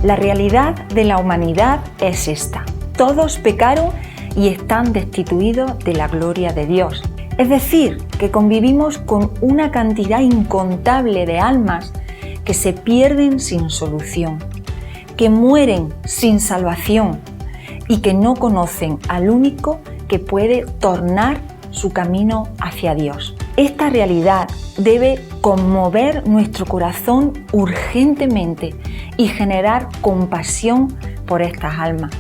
La realidad de la humanidad es esta. Todos pecaron y están destituidos de la gloria de Dios. Es decir, que convivimos con una cantidad incontable de almas que se pierden sin solución, que mueren sin salvación y que no conocen al único que puede tornar su camino hacia Dios. Esta realidad debe conmover nuestro corazón urgentemente y generar compasión por estas almas,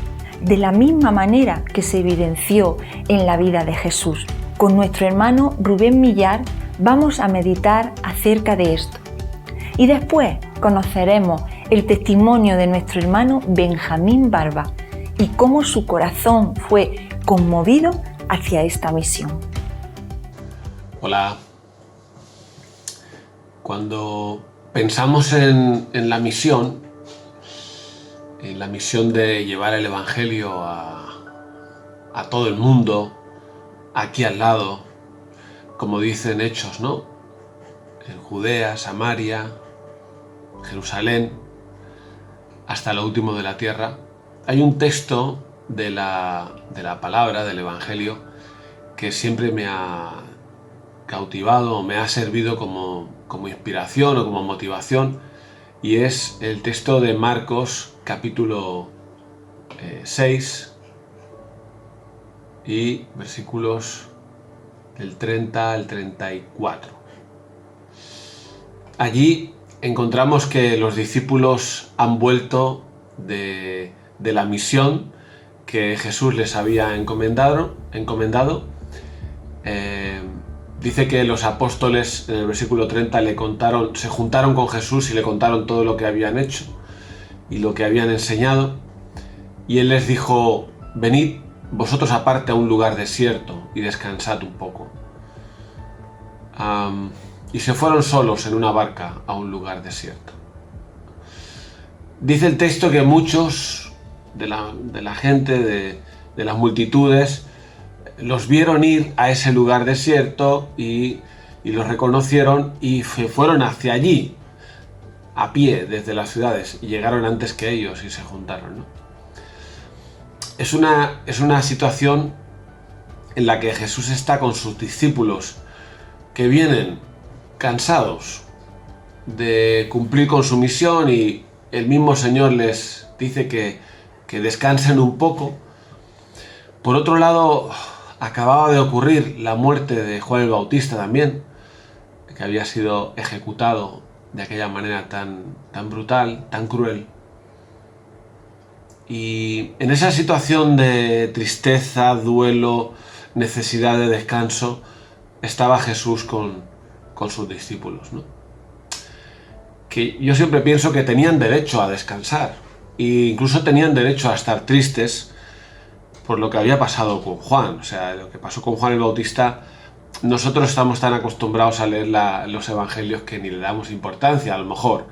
de la misma manera que se evidenció en la vida de Jesús. Con nuestro hermano Rubén Millar vamos a meditar acerca de esto. Y después conoceremos el testimonio de nuestro hermano Benjamín Barba y cómo su corazón fue conmovido hacia esta misión. Hola. Cuando pensamos en la misión de llevar el Evangelio a todo el mundo, aquí al lado, como dicen Hechos, ¿no? En Judea, Samaria, Jerusalén, hasta lo último de la tierra. Hay un texto de la palabra, del Evangelio, que siempre me ha cautivado, me ha servido como inspiración o como motivación, y es el texto de Marcos capítulo 6 y versículos del 30 al 34. Allí encontramos que los discípulos han vuelto de la misión que Jesús les había encomendado. Dice que los apóstoles, en el versículo 30, se juntaron con Jesús y le contaron todo lo que habían hecho y lo que habían enseñado. Y él les dijo: venid vosotros aparte a un lugar desierto y descansad un poco. Y se fueron solos en una barca a un lugar desierto. Dice el texto que muchos de la gente, de las multitudes, los vieron ir a ese lugar desierto y los reconocieron y fueron hacia allí a pie desde las ciudades y llegaron antes que ellos y se juntaron, ¿no? Es una situación en la que Jesús está con sus discípulos que vienen cansados de cumplir con su misión, y el mismo Señor les dice que descansen un poco. Por otro lado, acababa de ocurrir la muerte de Juan el Bautista también, que había sido ejecutado de aquella manera tan brutal, tan cruel. Y en esa situación de tristeza, duelo, necesidad de descanso, estaba Jesús con sus discípulos, ¿no? Que yo siempre pienso que tenían derecho a descansar, e incluso tenían derecho a estar tristes por lo que había pasado con Juan. O sea, lo que pasó con Juan el Bautista, nosotros estamos tan acostumbrados a leer los evangelios que ni le damos importancia, a lo mejor.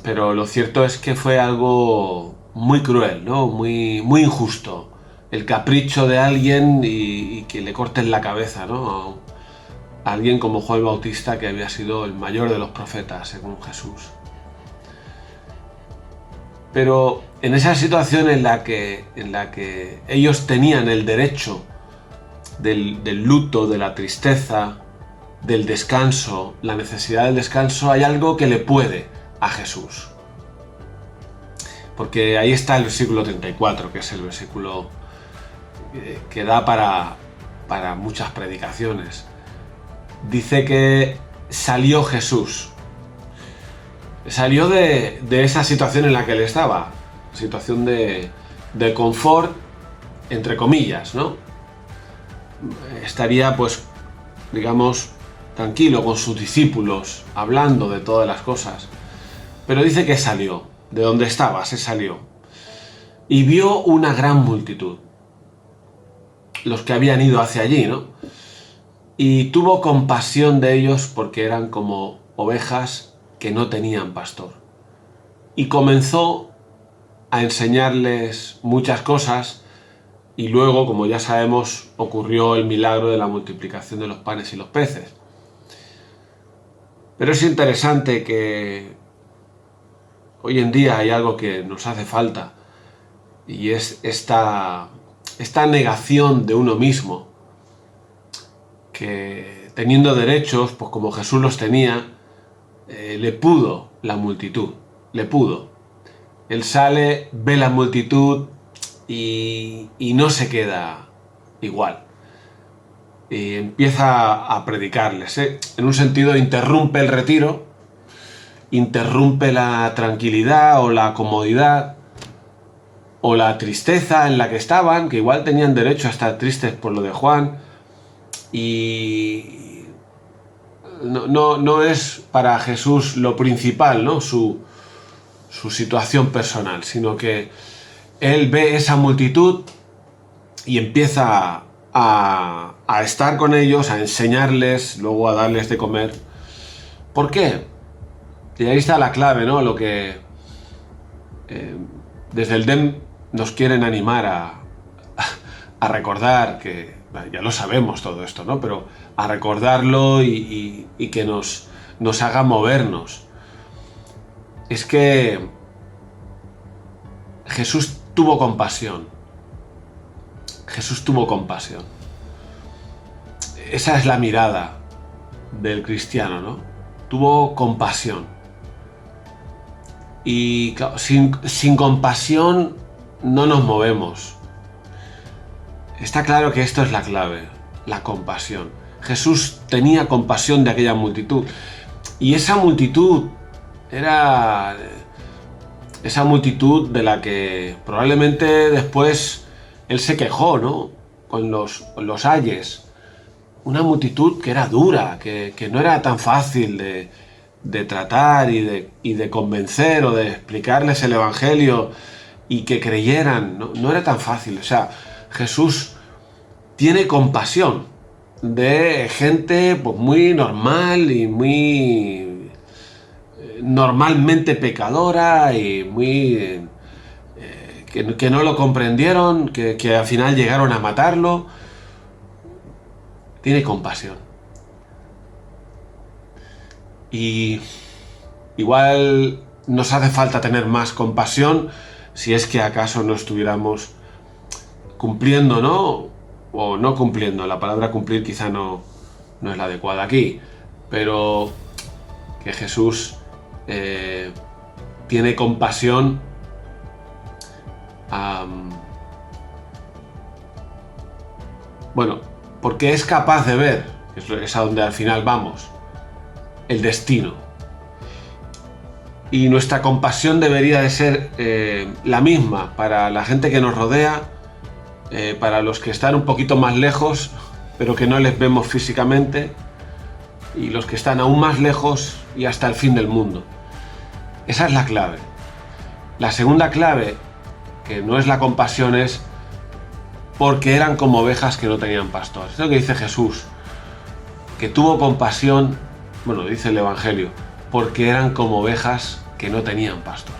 Pero lo cierto es que fue algo muy cruel, ¿no? Muy injusto. El capricho de alguien y que le corten la cabeza, ¿no? A alguien como Juan el Bautista, que había sido el mayor de los profetas, según Jesús. Pero en esa situación en la que ellos tenían el derecho del luto, de la tristeza, del descanso, la necesidad del descanso, hay algo que le puede a Jesús. Porque ahí está el versículo 34, que es el versículo que da para muchas predicaciones. Dice que salió Jesús. Salió de esa situación en la que él estaba, situación de confort, entre comillas, ¿no? Estaría, pues, digamos, tranquilo con sus discípulos, hablando de todas las cosas. Pero dice que salió, de donde estaba, se salió. Y vio una gran multitud, los que habían ido hacia allí, ¿no? Y tuvo compasión de ellos porque eran como ovejas que no tenían pastor. Y comenzó a enseñarles muchas cosas, y luego, como ya sabemos, ocurrió el milagro de la multiplicación de los panes y los peces. Pero es interesante que hoy en día hay algo que nos hace falta, y es esta negación de uno mismo, que teniendo derechos, pues como Jesús los tenía, le pudo la multitud, le pudo. Él sale, ve la multitud y no se queda igual. Y empieza a predicarles, ¿eh? En un sentido interrumpe el retiro, interrumpe la tranquilidad o la comodidad o la tristeza en la que estaban, que igual tenían derecho a estar tristes por lo de Juan, y no es para Jesús lo principal, ¿no? Su situación personal, sino que él ve esa multitud y empieza a estar con ellos, a enseñarles, luego a darles de comer. ¿Por qué? Y ahí está la clave, ¿no? Lo que desde el DEM nos quieren animar a recordar, que ya lo sabemos todo esto, ¿no? Pero a recordarlo y que nos haga movernos. Es que Jesús tuvo compasión. Jesús tuvo compasión. Esa es la mirada del cristiano, ¿no? Tuvo compasión. Y claro, sin compasión no nos movemos. Está claro que esto es la clave, la compasión. Jesús tenía compasión de aquella multitud. Y esa multitud era esa multitud de la que probablemente después él se quejó, ¿no? Con los ayes. Una multitud que era dura, que no era tan fácil de tratar y de convencer o de explicarles el Evangelio y que creyeran. No era tan fácil. O sea, Jesús tiene compasión de gente pues muy normal y muy normalmente pecadora y muy que no lo comprendieron, que al final llegaron a matarlo. Tiene compasión. Y igual nos hace falta tener más compasión si es que acaso no estuviéramos cumpliendo, ¿no? O no cumpliendo. La palabra cumplir quizá no es la adecuada aquí, pero que Jesús tiene compasión bueno, porque es capaz de ver, es a donde al final vamos, el destino. Y nuestra compasión debería de ser la misma para la gente que nos rodea, para los que están un poquito más lejos, pero que no les vemos físicamente, y los que están aún más lejos y hasta el fin del mundo. Esa es la clave. La segunda clave, que no es la compasión, es porque eran como ovejas que no tenían pastor. Es lo que dice Jesús, que tuvo compasión, bueno, dice el Evangelio, porque eran como ovejas que no tenían pastor.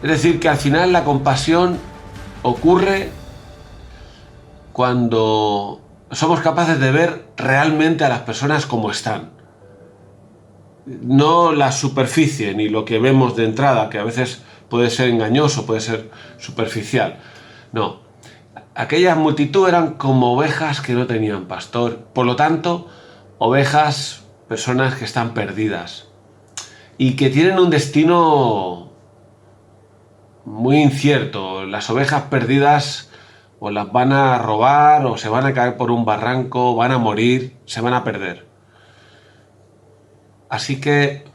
Es decir, que al final la compasión ocurre cuando somos capaces de ver realmente a las personas como están. No la superficie ni lo que vemos de entrada, que a veces puede ser engañoso, puede ser superficial. No. Aquella multitud eran como ovejas que no tenían pastor. Por lo tanto, ovejas, personas que están perdidas y que tienen un destino muy incierto. Las ovejas perdidas o las van a robar o se van a caer por un barranco, van a morir, se van a perder. Así que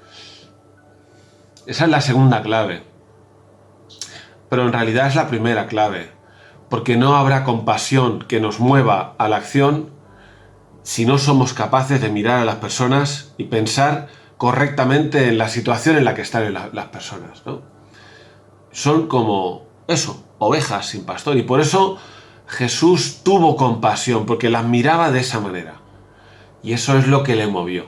esa es la segunda clave. Pero en realidad es la primera clave, porque no habrá compasión que nos mueva a la acción si no somos capaces de mirar a las personas y pensar correctamente en la situación en la que están las personas, ¿no? Son como eso, ovejas sin pastor, y por eso Jesús tuvo compasión, porque las miraba de esa manera, y eso es lo que le movió.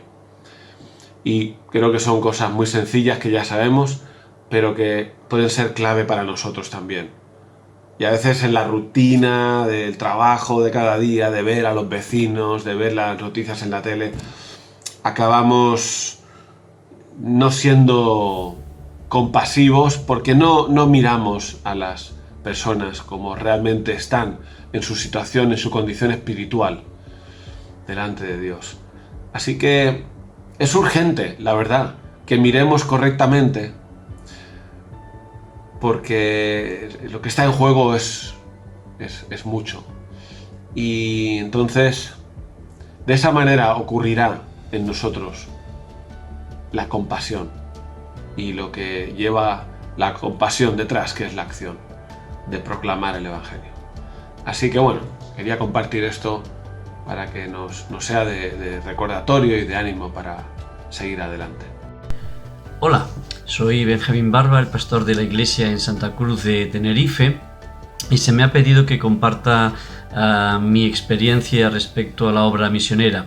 Y creo que son cosas muy sencillas que ya sabemos, pero que pueden ser clave para nosotros también. Y a veces en la rutina del trabajo de cada día, de ver a los vecinos, de ver las noticias en la tele, acabamos no siendo compasivos porque no miramos a las personas como realmente están en su situación, en su condición espiritual delante de Dios. Así que es urgente, la verdad, que miremos correctamente, porque lo que está en juego es mucho. Y entonces, de esa manera ocurrirá en nosotros la compasión y lo que lleva la compasión detrás, que es la acción de proclamar el Evangelio. Así que bueno, quería compartir esto para que nos sea de recordatorio y de ánimo para seguir adelante. Hola, soy Benjamín Barba, el pastor de la iglesia en Santa Cruz de Tenerife, y se me ha pedido que comparta mi experiencia respecto a la obra misionera.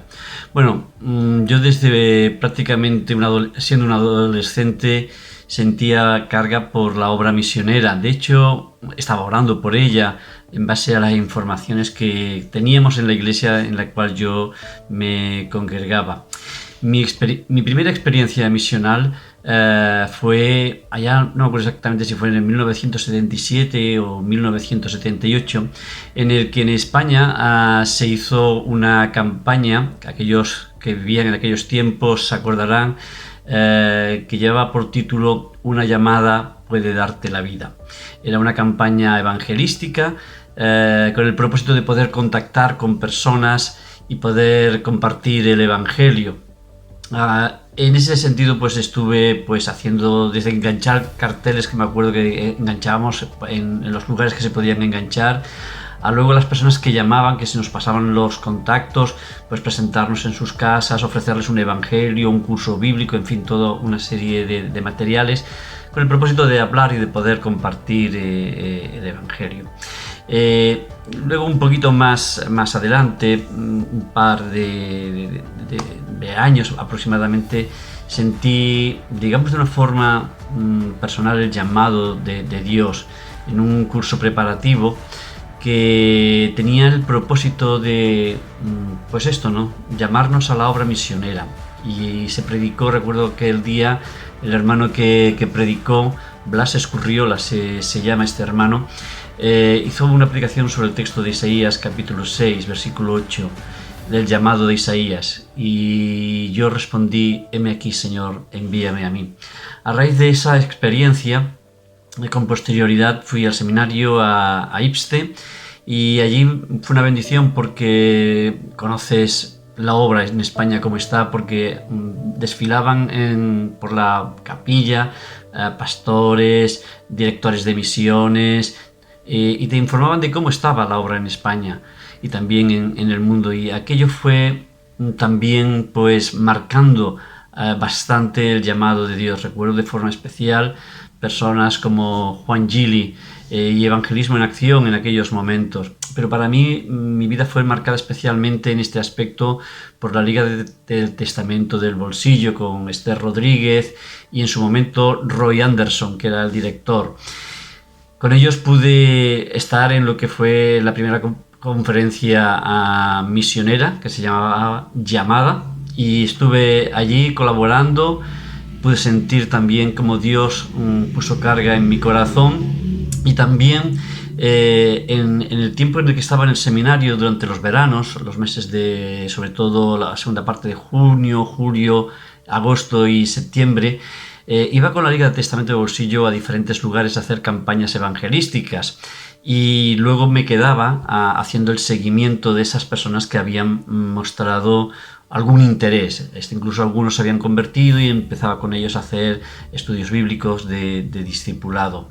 Bueno, yo desde prácticamente siendo un adolescente sentía carga por la obra misionera. De hecho, estaba orando por ella en base a las informaciones que teníamos en la iglesia en la cual yo me congregaba. Mi primera experiencia misional fue allá, no me acuerdo exactamente si fue en el 1977 o 1978, en el que en España se hizo una campaña, que aquellos que vivían en aquellos tiempos se acordarán, que llevaba por título "Una llamada puede darte la vida". Era una campaña evangelística con el propósito de poder contactar con personas y poder compartir el Evangelio. En ese sentido, pues estuve haciendo desde enganchar carteles, que me acuerdo que enganchábamos en los lugares que se podían enganchar, a luego las personas que llamaban, que se nos pasaban los contactos, pues presentarnos en sus casas, ofrecerles un evangelio, un curso bíblico, en fin, toda una serie de materiales con el propósito de hablar y de poder compartir el evangelio. Luego, un poquito más adelante, un par de años aproximadamente, sentí, digamos de una forma personal, el llamado de Dios en un curso preparativo que tenía el propósito de, pues esto, ¿no?, llamarnos a la obra misionera. Y se predicó, recuerdo que el día, el hermano que predicó, Blas Escurriola se llama este hermano, hizo una predicación sobre el texto de Isaías capítulo 6, versículo 8, del llamado de Isaías, y yo respondí: heme aquí, Señor, envíame a mí. A raíz de esa experiencia, con posterioridad fui al seminario a IPSTE, y allí fue una bendición porque conoces la obra en España como está, porque desfilaban por la capilla pastores, directores de misiones, y te informaban de cómo estaba la obra en España y también en el mundo, y aquello fue también pues marcando bastante el llamado de Dios. Recuerdo de forma especial personas como Juan Gili y Evangelismo en Acción en aquellos momentos. Pero para mí, mi vida fue marcada especialmente en este aspecto por la Liga del Testamento del Bolsillo, con Esther Rodríguez y en su momento Roy Anderson, que era el director. Con ellos pude estar en lo que fue la primera conferencia misionera, que se llamaba Llamada, y estuve allí colaborando. Pude sentir también cómo Dios puso carga en mi corazón, y también en el tiempo en el que estaba en el seminario durante los veranos, los meses de, sobre todo la segunda parte de junio, julio, agosto y septiembre, iba con la Liga del Testamento de Bolsillo a diferentes lugares a hacer campañas evangelísticas, y luego me quedaba haciendo el seguimiento de esas personas que habían mostrado algún interés. Incluso algunos se habían convertido, y empezaba con ellos a hacer estudios bíblicos de discipulado.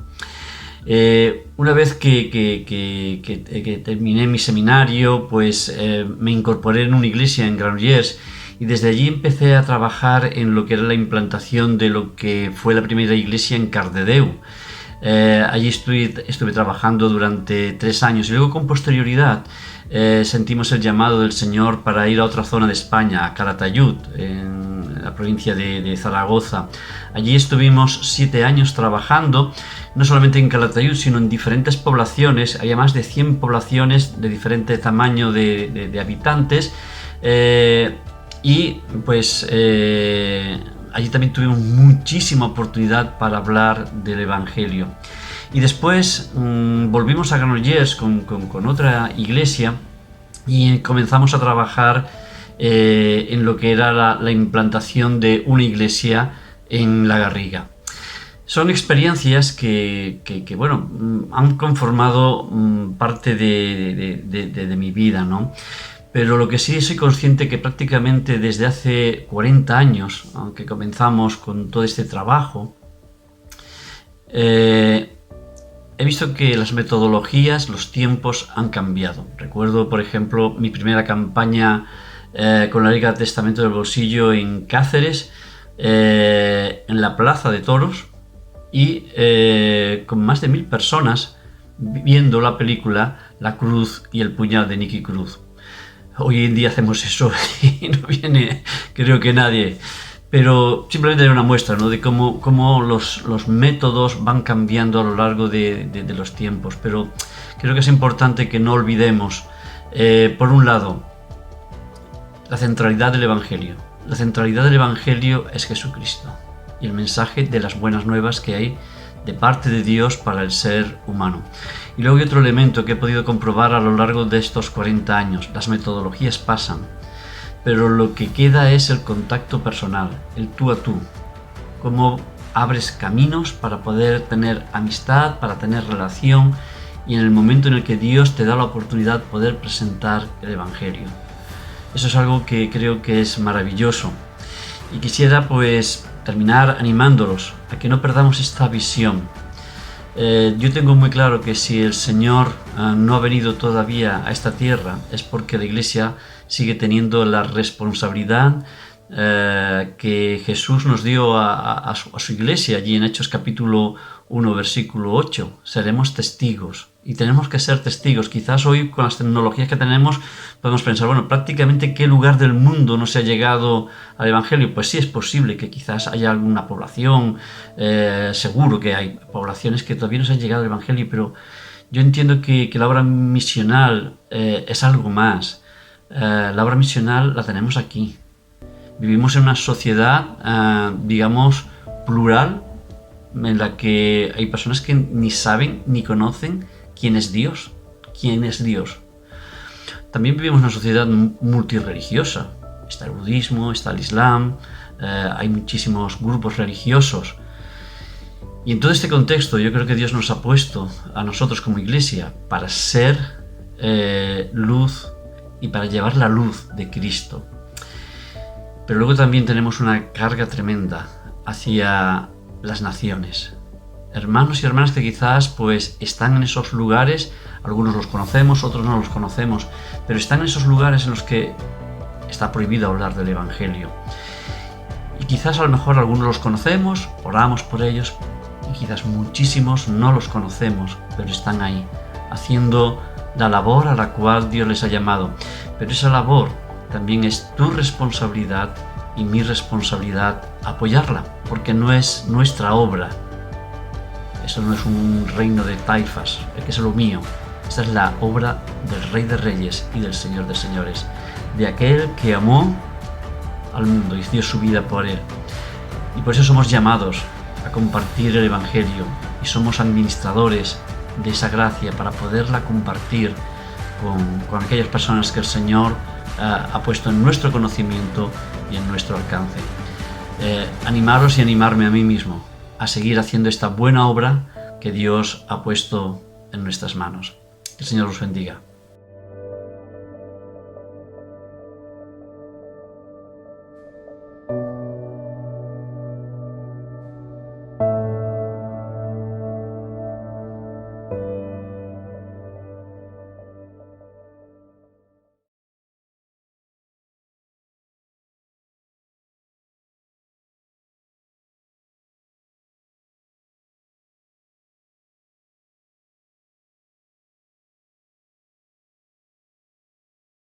Una vez que terminé mi seminario, pues me incorporé en una iglesia en Granollers, y desde allí empecé a trabajar en lo que era la implantación de lo que fue la primera iglesia en Cardedeu. Allí estuve trabajando durante 3 años, y luego con posterioridad sentimos el llamado del Señor para ir a otra zona de España, a Calatayud, en la provincia de Zaragoza. Allí estuvimos 7 años trabajando, no solamente en Calatayud, sino en diferentes poblaciones. Había más de 100 poblaciones de diferente tamaño de habitantes, y pues allí también tuvimos muchísima oportunidad para hablar del Evangelio. Y después volvimos a Granollers con otra iglesia y comenzamos a trabajar en lo que era la implantación de una iglesia en La Garriga. Son experiencias que bueno, han conformado parte de mi vida, ¿no? Pero lo que sí soy consciente que prácticamente desde hace 40 años, aunque comenzamos con todo este trabajo, he visto que las metodologías, los tiempos han cambiado. Recuerdo, por ejemplo, mi primera campaña con la Liga Testamento del Bolsillo en Cáceres, en la Plaza de Toros, y con más de 1000 personas viendo la película La Cruz y el Puñal de Nicky Cruz. Hoy en día hacemos eso y no viene, creo que nadie, pero simplemente hay una muestra, ¿no?, de cómo los métodos van cambiando a lo largo de los tiempos. Pero creo que es importante que no olvidemos, por un lado, la centralidad del Evangelio. La centralidad del Evangelio es Jesucristo y el mensaje de las buenas nuevas que hay de parte de Dios para el ser humano. Y luego hay otro elemento que he podido comprobar a lo largo de estos 40 años. Las metodologías pasan, pero lo que queda es el contacto personal, el tú a tú. Cómo abres caminos para poder tener amistad, para tener relación, y en el momento en el que Dios te da la oportunidad de poder presentar el Evangelio. Eso es algo que creo que es maravilloso. Y quisiera pues terminar animándolos a que no perdamos esta visión. Yo tengo muy claro que si el Señor no ha venido todavía a esta tierra es porque la Iglesia sigue teniendo la responsabilidad que Jesús nos dio a su Iglesia, allí en Hechos capítulo 1, versículo 8. Seremos testigos y tenemos que ser testigos. Quizás hoy con las tecnologías que tenemos podemos pensar, bueno, prácticamente ¿qué lugar del mundo no se ha llegado al Evangelio? Pues sí, es posible que quizás haya alguna población, seguro que hay poblaciones que todavía no se han llegado al Evangelio, pero yo entiendo que la obra misional es algo más. La obra misional la tenemos aquí. Vivimos en una sociedad, digamos, plural, en la que hay personas que ni saben ni conocen quién es Dios. ¿Quién es Dios? También vivimos en una sociedad multirreligiosa. Está el budismo, está el islam, hay muchísimos grupos religiosos. Y en todo este contexto yo creo que Dios nos ha puesto a nosotros como iglesia para ser luz y para llevar la luz de Cristo. Pero luego también tenemos una carga tremenda hacia las naciones. Hermanos y hermanas que quizás pues están en esos lugares, algunos los conocemos, otros no los conocemos, pero están en esos lugares en los que está prohibido hablar del Evangelio. Y quizás a lo mejor algunos los conocemos, oramos por ellos, y quizás muchísimos no los conocemos, pero están ahí, haciendo la labor a la cual Dios les ha llamado. Pero esa labor también es tu responsabilidad y mi responsabilidad apoyarla, porque no es nuestra obra. Eso no es un reino de taifas, que es lo mío. Esta es la obra del Rey de Reyes y del Señor de Señores, de aquel que amó al mundo y dio su vida por él. Y por eso somos llamados a compartir el Evangelio y somos administradores de esa gracia para poderla compartir con aquellas personas que el Señor ha puesto en nuestro conocimiento y en nuestro alcance. Animaros y animarme a mí mismo a seguir haciendo esta buena obra que Dios ha puesto en nuestras manos. Que el Señor os bendiga.